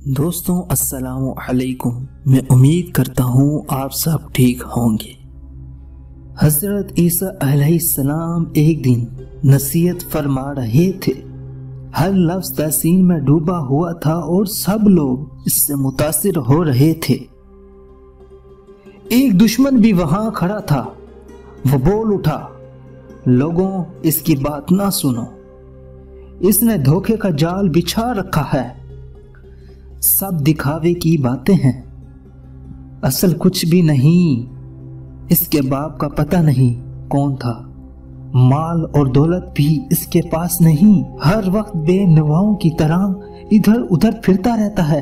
दोस्तों अस्सलाम अलैकुम। मैं उम्मीद करता हूँ आप सब ठीक होंगे। हज़रत ईसा अलैहिस्सलाम एक दिन नसीहत फरमा रहे थे। हर लफ्ज़ तहसीन में डूबा हुआ था और सब लोग इससे मुतासिर हो रहे थे। एक दुश्मन भी वहां खड़ा था। वो बोल उठा, लोगों इसकी बात ना सुनो, इसने धोखे का जाल बिछा रखा है। सब दिखावे की बातें हैं, असल कुछ भी नहीं। इसके बाप का पता नहीं कौन था, माल और दौलत भी इसके पास नहीं। हर वक्त बेनवाओं की तरह इधर उधर फिरता रहता है।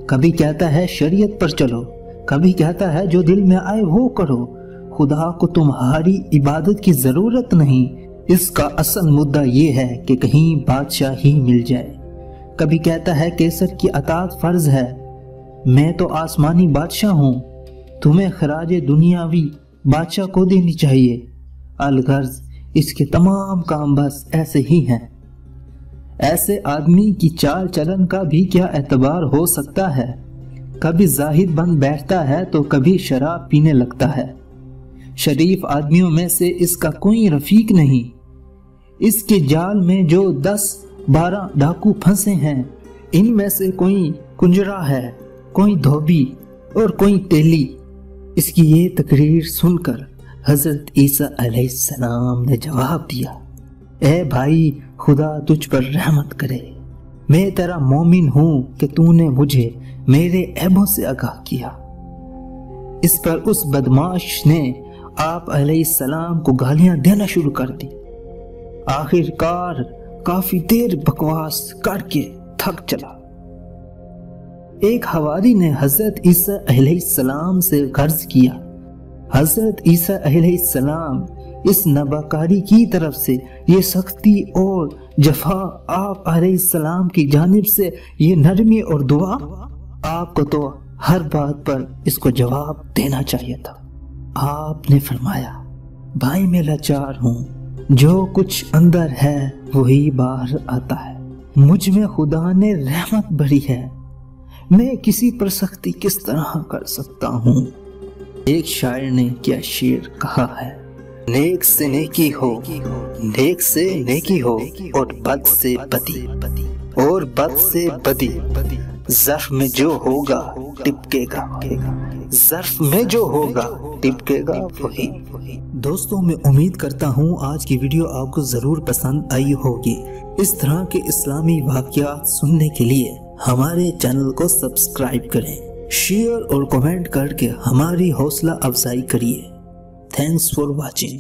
कभी कहता है शरीयत पर चलो, कभी कहता है जो दिल में आए वो करो, खुदा को तुम्हारी इबादत की जरूरत नहीं। इसका असल मुद्दा ये है कि कहीं बादशाही मिल जाए। कभी कहता है केसर की अतात फर्ज है, मैं तो आसमानी बादशाह हूँ, तुम्हें खराज दुनियावी बादशाह को देनी चाहिए। अलगर्ज इसके तमाम काम बस ऐसे ही हैं। ऐसे आदमी की चाल चलन का भी क्या एतबार हो सकता है। कभी जाहिद बन बैठता है तो कभी शराब पीने लगता है। शरीफ आदमियों में से इसका कोई रफीक नहीं। इसके जाल में जो 10-12 डाकू फंसे हैं, इनमें से कोई कुंजरा है, कोई धोबी और कोई तेली। इसकी ये तकरीर सुनकर हजरत ईसा अलैहिस्सलाम ने जवाब दिया, ए भाई खुदा तुझ पर रहमत करे। मैं तेरा मोमिन हूं कि तूने मुझे मेरे ऐबों से आगाह किया। इस पर उस बदमाश ने आप अलैहिस्सलाम को गालियां देना शुरू कर दी। आखिरकार काफी देर बकवास करके थक चला। एक हवारी ने हजरत ईसा अलैहिस्सलाम से गर्ज किया, हजरत ईसा अलैहिस्सलाम इस नबाकारी की तरफ से ये सख्ती और जफा, आप अलैहिस्सलाम की जानिब से ये नरमी और दुआ, आपको तो हर बात पर इसको जवाब देना चाहिए था। आपने फरमाया, भाई मैं लाचार हूँ, जो कुछ अंदर है वही बाहर आता है। मुझ में खुदा ने रहमत भरी है, मैं किसी पर सख्ती किस तरह कर सकता हूँ। एक शायर ने क्या शेर कहा है, नेक से नेकी हो, नेक से नेकी हो और बद से बदी, और बद से बदी, ज़र्फ में जो होगा टिपकेगा, ज़र्फ में जो होगा टिपकेगा वही। दोस्तों मैं उम्मीद करता हूँ आज की वीडियो आपको जरूर पसंद आई होगी। इस तरह के इस्लामी वाक़यात सुनने के लिए हमारे चैनल को सब्सक्राइब करें, शेयर और कमेंट करके हमारी हौसला अफजाई करिए। Thanks for watching.